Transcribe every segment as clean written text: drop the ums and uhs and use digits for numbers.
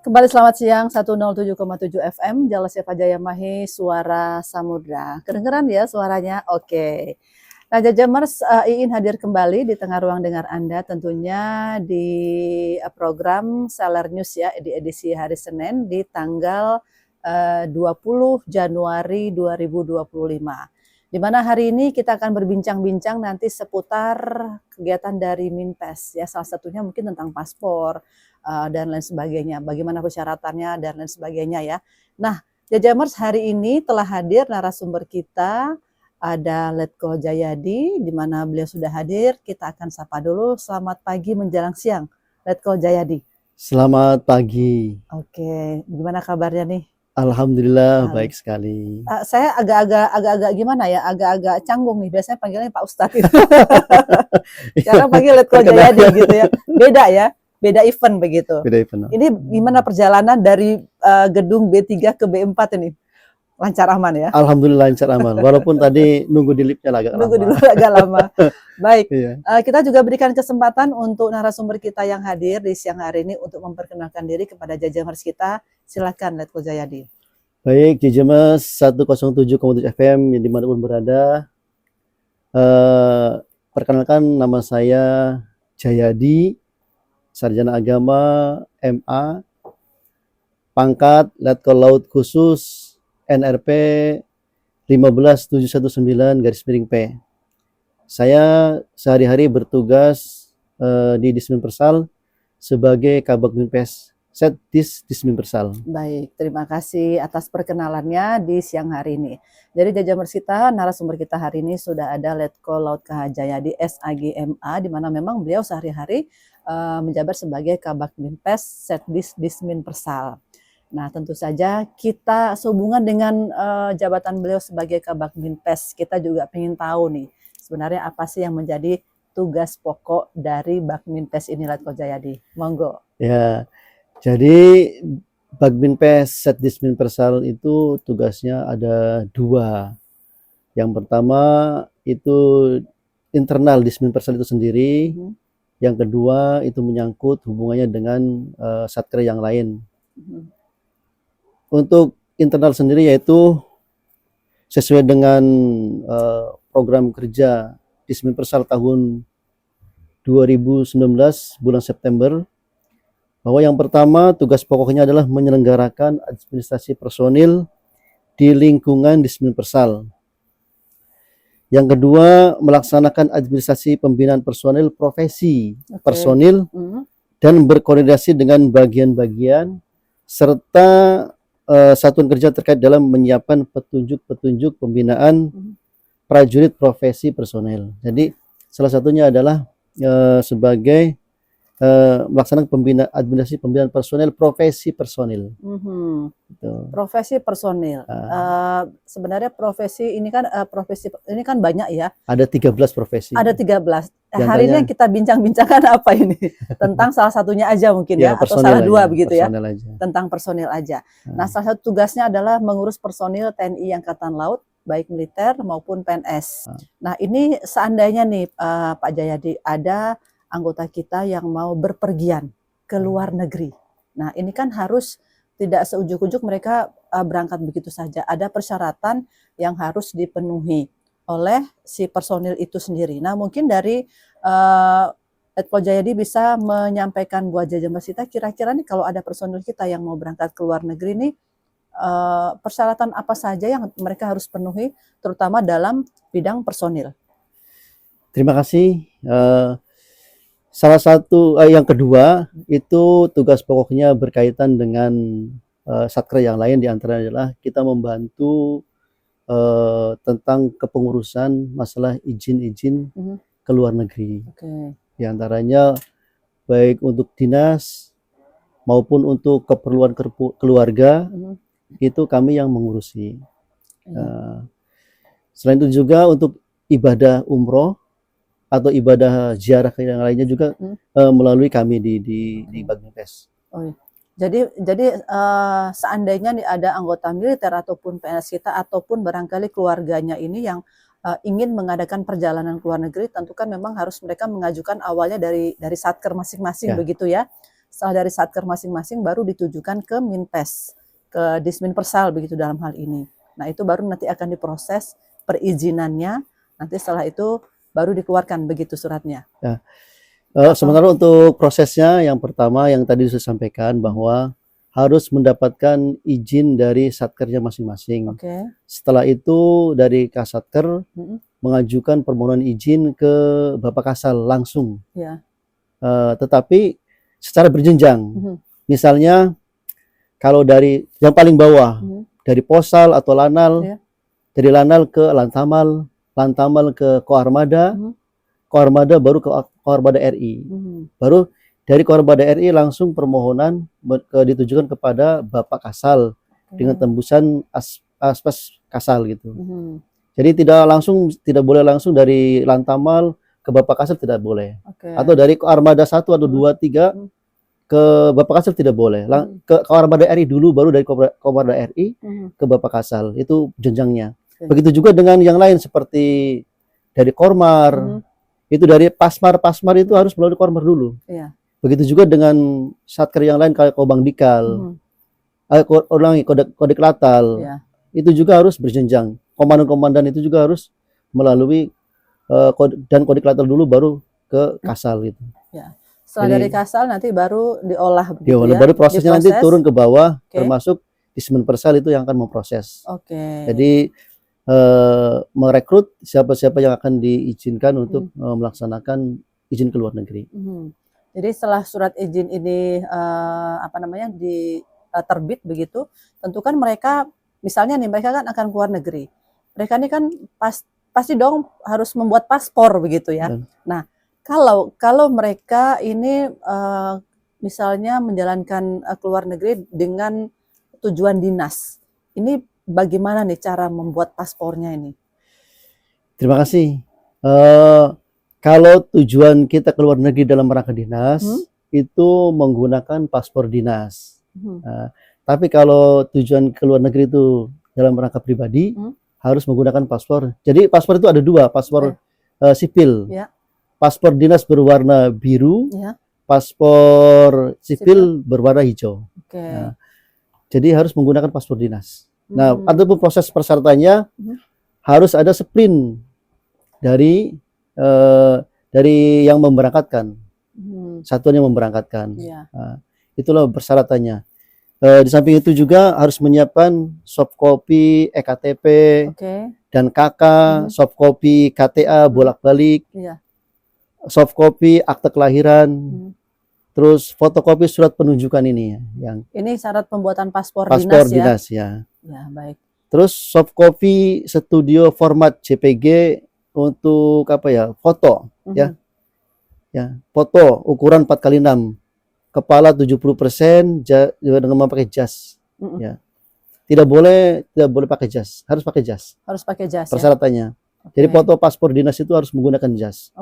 Kembali selamat siang, 107,7 FM, Jalas Jaya Mahi, Suara Samudra. Kedengeran ya suaranya? Oke. Nah, Jajamers, Iin hadir kembali di tengah ruang dengar Anda tentunya di program Seller News ya, di edisi hari Senin di tanggal 20 Januari 2025. Di mana hari ini kita akan berbincang-bincang nanti seputar kegiatan dari Minpes ya, salah satunya mungkin tentang paspor dan lain sebagainya, bagaimana persyaratannya dan lain sebagainya ya. Nah, Jajamers, hari ini telah hadir narasumber kita, ada Letko Jayadi, di mana beliau sudah hadir. Kita akan sapa dulu. Selamat pagi menjelang siang, Letko Jayadi. Selamat pagi. Oke, gimana kabarnya nih? Alhamdulillah baik sekali. Saya agak-agak gimana ya, agak-agak canggung nih. Biasanya panggilnya Pak Ustadz itu. Sekarang panggil Letko Jayadi gitu ya. Beda ya, beda event begitu. Beda event. Ini gimana perjalanan dari gedung B3 ke B4 ini? Lancar aman ya? Alhamdulillah lancar aman. Walaupun tadi nunggu di liftnya agak lama. Nunggu di luar agak lama. Baik, Iya. Kita juga berikan kesempatan untuk narasumber kita yang hadir di siang hari ini untuk memperkenalkan diri kepada Jajamers kita. Silakan Letko Jayadi. Baik, Jajamers 107,7 FM yang dimanapun berada. Perkenalkan, nama saya Jayadi, sarjana agama MA, pangkat Letkol Laut Khusus NRP 15719-P. Saya sehari-hari bertugas di Dismin Persal sebagai Kabag Minpes Setdis Dismin Persal. Baik, terima kasih atas perkenalannya di siang hari ini. Jadi Jajamers kita, narasumber kita hari ini sudah ada Letkol Laut KH Jayadi SAGMA, di mana memang beliau sehari-hari menjabat sebagai Kabag Minpes Setdis Dismin Persal. Nah, tentu saja kita sehubungan dengan jabatan beliau sebagai Kabag Minpes, kita juga ingin tahu nih, sebenarnya apa sih yang menjadi tugas pokok dari Bakminpes ini, Letko Jayadi? Monggo. Ya, jadi Bakminpes Setdismin Persal itu tugasnya ada dua. Yang pertama itu internal Dismin Persal itu sendiri. Yang kedua itu menyangkut hubungannya dengan satker yang lain. Untuk internal sendiri yaitu sesuai dengan program kerja Dismin Persal tahun 2019 bulan September, bahwa yang pertama tugas pokoknya adalah menyelenggarakan administrasi personil di lingkungan Dismin Persal. Yang kedua, melaksanakan administrasi pembinaan personil profesi personil dan berkoordinasi dengan bagian-bagian serta satuan kerja terkait dalam menyiapkan petunjuk-petunjuk pembinaan prajurit profesi personel. Jadi salah satunya adalah sebagai melaksanakan administrasi pembinaan personel profesi personil. Gitu. Profesi personil. Sebenarnya profesi ini kan banyak ya. Ada 13 profesi. Ada 13. Hari ini yang kita bincang-bincangkan apa ini? Tentang salah satunya aja mungkin ya, atau salah dua begitu ya. Tentang personil aja. Nah, salah satu tugasnya adalah mengurus personil TNI Angkatan Laut, baik militer maupun PNS. Nah, ini seandainya nih Pak Jayadi, ada anggota kita yang mau berpergian ke luar negeri. Nah, ini kan harus tidak seujuk-ujuk mereka berangkat begitu saja. Ada persyaratan yang harus dipenuhi oleh si personil itu sendiri. Nah, mungkin dari Letko Jayadi bisa menyampaikan buat Jajamers kita, kira-kira nih kalau ada personil kita yang mau berangkat ke luar negeri nih, persyaratan apa saja yang mereka harus penuhi, terutama dalam bidang personil. Terima kasih. Salah satu yang kedua itu tugas pokoknya berkaitan dengan satker yang lain, diantaranya adalah kita membantu tentang kepengurusan masalah izin-izin ke luar negeri. Di antaranya baik untuk dinas maupun untuk keperluan keluarga, itu kami yang mengurusi. Selain itu juga untuk ibadah umroh atau ibadah ziarah yang lainnya juga melalui kami di Bakminpes. Jadi seandainya nih ada anggota militer ataupun PNS kita ataupun barangkali keluarganya ini yang ingin mengadakan perjalanan ke luar negeri, tentu kan memang harus mereka mengajukan awalnya dari satker masing-masing begitu ya. Setelah dari satker masing-masing baru ditujukan ke Minpes, ke Dismin Persal begitu dalam hal ini. Nah itu baru nanti akan diproses perizinannya, nanti setelah itu baru dikeluarkan begitu suratnya. Ya. Sementara untuk prosesnya yang pertama yang tadi saya sampaikan bahwa harus mendapatkan izin dari satkernya masing-masing. Setelah itu dari Kasatker mengajukan permohonan izin ke Bapak Kasal langsung. Tetapi secara berjenjang. Misalnya kalau dari yang paling bawah, dari Posal atau Lanal, dari Lanal ke Lantamal, Lantamal ke Koarmada, Koarmada baru ke Koarmada RI. Baru dari Koarmada RI langsung permohonan ditujukan kepada Bapak Kasal dengan tembusan Aspes Kasal gitu. Jadi tidak boleh langsung dari Lantamal ke Bapak Kasal, tidak boleh. Atau dari Koarmada 1 atau 2, 3 ke Bapak Kasal tidak boleh. Ke Koarmada RI dulu, baru dari Koarmada RI ke Bapak Kasal. Itu jenjangnya. Begitu juga dengan yang lain seperti dari Kormar, itu dari Pasmar itu harus melalui Kormar dulu. Begitu juga dengan satker yang lain kayak Kobang Dikal, Kodik Latal, itu juga harus berjenjang. Komandan-komandan itu juga harus melalui dan Kodik Latal dulu baru ke Kasal gitu. Setelah dari Kasal nanti baru diolah begitu ya. Baru prosesnya nanti turun ke bawah, termasuk Dismin Persal itu yang akan memproses. Jadi merekrut siapa-siapa yang akan diizinkan untuk melaksanakan izin ke luar negeri. Jadi setelah surat izin ini terbit begitu, tentu kan mereka misalnya nih mereka kan akan keluar negeri. Mereka ini kan pasti dong harus membuat paspor begitu ya. Nah, kalau mereka ini misalnya menjalankan keluar negeri dengan tujuan dinas. Ini bagaimana nih cara membuat paspornya ini? Terima kasih. Kalau tujuan kita keluar negeri dalam rangka dinas, itu menggunakan paspor dinas. Tapi kalau tujuan keluar negeri itu dalam rangka pribadi, harus menggunakan paspor. Jadi paspor itu ada dua, paspor sipil. Paspor dinas berwarna biru, paspor sipil berwarna hijau. Jadi harus menggunakan paspor dinas. Nah, ataupun proses persyaratannya harus ada sprint dari yang memberangkatkan, satuan yang memberangkatkan. Itulah persyaratannya. Di samping itu juga harus menyiapkan soft copy EKTP dan KK, soft copy KTA bolak-balik, soft copy akte kelahiran, terus fotokopi surat penunjukan ini ini syarat pembuatan paspor dinas ya. Baik. Terus soft copy studio format JPG untuk foto foto ukuran 4x6, kepala 70% dengan memakai jas. Tidak boleh pakai jas, harus pakai jas. Persyaratannya. Jadi foto paspor dinas itu harus menggunakan jas.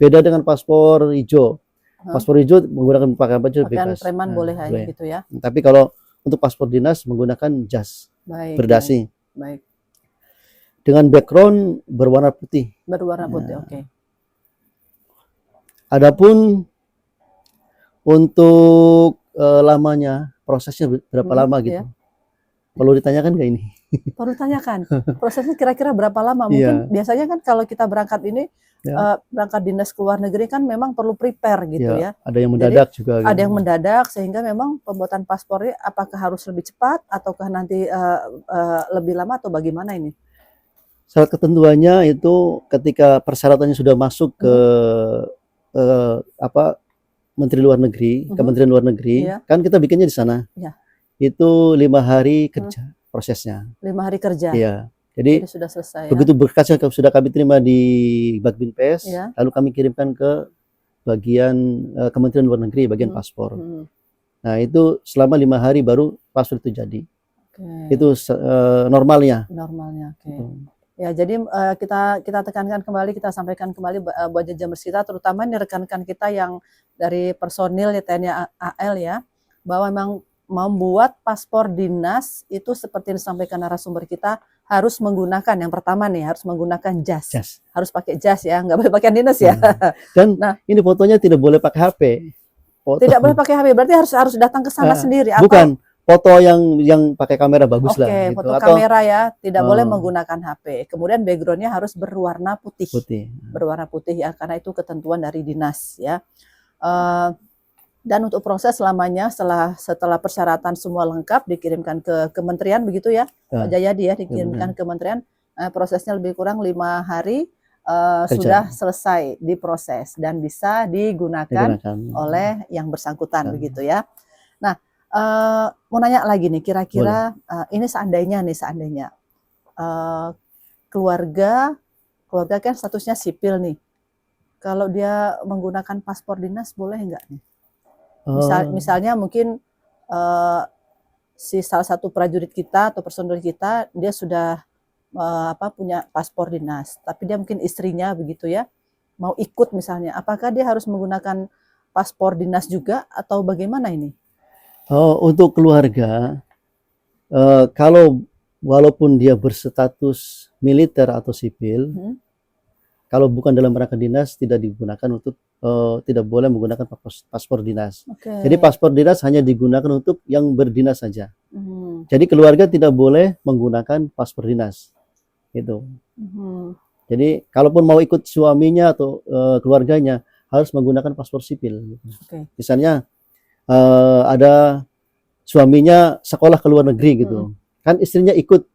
Beda dengan paspor hijau. Paspor hijau menggunakan pakaian bebas. Pakaian preman boleh aja gitu ya. Tapi kalau untuk paspor dinas menggunakan jas. Berdasi. Dengan background berwarna putih. Adapun untuk lamanya, prosesnya berapa lama gitu? Perlu ditanyakan nggak ini? Perlu tanyakan. Prosesnya kira-kira berapa lama? Mungkin biasanya kan kalau kita berangkat ini, berangkat dinas ke luar negeri kan memang perlu prepare gitu ya. Ada yang mendadak juga. Ada yang mendadak sehingga memang pembuatan paspornya apakah harus lebih cepat ataukah nanti lebih lama atau bagaimana ini? Syarat ketentuannya itu ketika persyaratannya sudah masuk ke Menteri Luar Negeri, Kementerian Luar Negeri, kan kita bikinnya di sana. Itu 5 hari kerja prosesnya. 5 hari kerja. Jadi sudah selesai. Begitu berkasnya sudah kami terima di Bakbinpes, lalu kami kirimkan ke bagian Kementerian Luar Negeri, bagian paspor. Nah itu selama 5 hari baru paspor itu jadi. Itu normalnya. Ya, jadi kita tekankan kembali, kita sampaikan kembali buat Jajamers kita, terutama ini rekan-rekan kita yang dari personil TNI AL ya, bahwa memang membuat paspor dinas itu seperti yang disampaikan narasumber kita harus menggunakan yang pertama nih harus menggunakan jas. Harus pakai jas ya, nggak boleh pakai dinas ya. Dan ini fotonya tidak boleh pakai HP. foto. Tidak boleh pakai HP, berarti harus datang ke sana sendiri. Bukan, foto yang pakai kamera bagus lah. Oke, Gitu. foto kamera ya, tidak boleh menggunakan HP. Kemudian backgroundnya harus berwarna putih. Berwarna putih ya, karena itu ketentuan dari dinas ya. Dan untuk proses selamanya setelah persyaratan semua lengkap dikirimkan ke kementerian begitu ya, Pak Jayadi ya, dikirimkan ke kementerian. Prosesnya lebih kurang 5 hari sudah selesai diproses dan bisa digunakan oleh yang bersangkutan begitu ya. Nah, mau nanya lagi nih, kira-kira ini seandainya keluarga kan statusnya sipil nih. Kalau dia menggunakan paspor dinas boleh nggak nih? Misalnya mungkin si salah satu prajurit kita atau personel kita dia sudah punya paspor dinas, tapi dia mungkin istrinya begitu ya mau ikut misalnya, apakah dia harus menggunakan paspor dinas juga atau bagaimana ini? Untuk keluarga, kalau walaupun dia berstatus militer atau sipil, kalau bukan dalam rangka dinas tidak digunakan untuk tidak boleh menggunakan paspor dinas. Jadi paspor dinas hanya digunakan untuk yang berdinas saja. Jadi keluarga tidak boleh menggunakan paspor dinas. Gitu. Jadi kalaupun mau ikut suaminya atau keluarganya harus menggunakan paspor sipil. Misalnya ada suaminya sekolah ke luar negeri gitu, kan istrinya ikut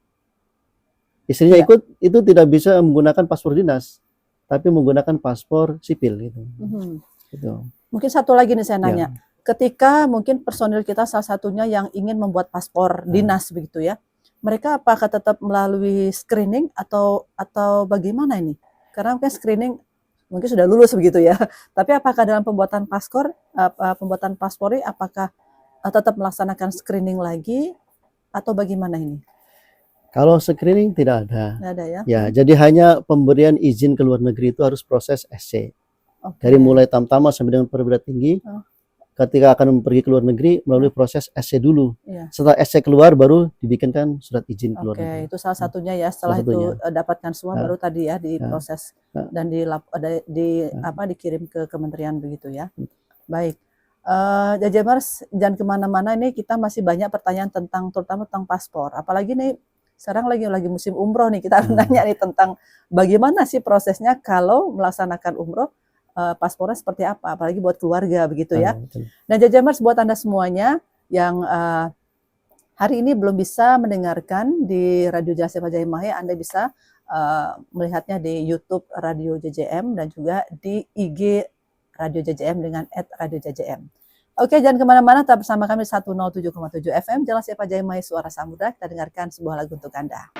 itu tidak bisa menggunakan paspor dinas, tapi menggunakan paspor sipil gitu. Gitu. Mungkin satu lagi nih saya nanya, ketika mungkin personil kita salah satunya yang ingin membuat paspor dinas begitu ya, mereka apakah tetap melalui screening atau bagaimana ini? Karena mungkin screening mungkin sudah lulus begitu ya, tapi apakah dalam pembuatan paspor ini apakah tetap melaksanakan screening lagi atau bagaimana ini? Kalau screening tidak ada. Tidak ada ya? Ya, jadi hanya pemberian izin ke luar negeri itu harus proses SC. Dari mulai tamtama sampai dengan perwira tinggi. Ketika akan pergi ke luar negeri melalui proses SC dulu. Setelah SC keluar baru dibikinkan surat izin ke luar negeri. Itu salah satunya ya. Setelah itu dapatkan semua baru tadi ya diproses dan dikirim ke kementerian begitu ya. Baik. Jajamers, jangan kemana-mana, ini kita masih banyak pertanyaan terutama tentang paspor. Apalagi nih sekarang lagi musim umroh nih, kita nanya nih tentang bagaimana sih prosesnya kalau melaksanakan umroh, paspornya seperti apa, apalagi buat keluarga begitu ya. Nah Jajamers, buat Anda semuanya yang hari ini belum bisa mendengarkan di Radio Jelas Eva Jayamahe, Anda bisa melihatnya di YouTube Radio JJM dan juga di IG Radio JJM dengan @radiojjm. Oke, jangan kemana-mana, tetap bersama kami 107,7 FM Jelas Eva Jayamahe, Suara Samudra. Kita dengarkan sebuah lagu untuk Anda.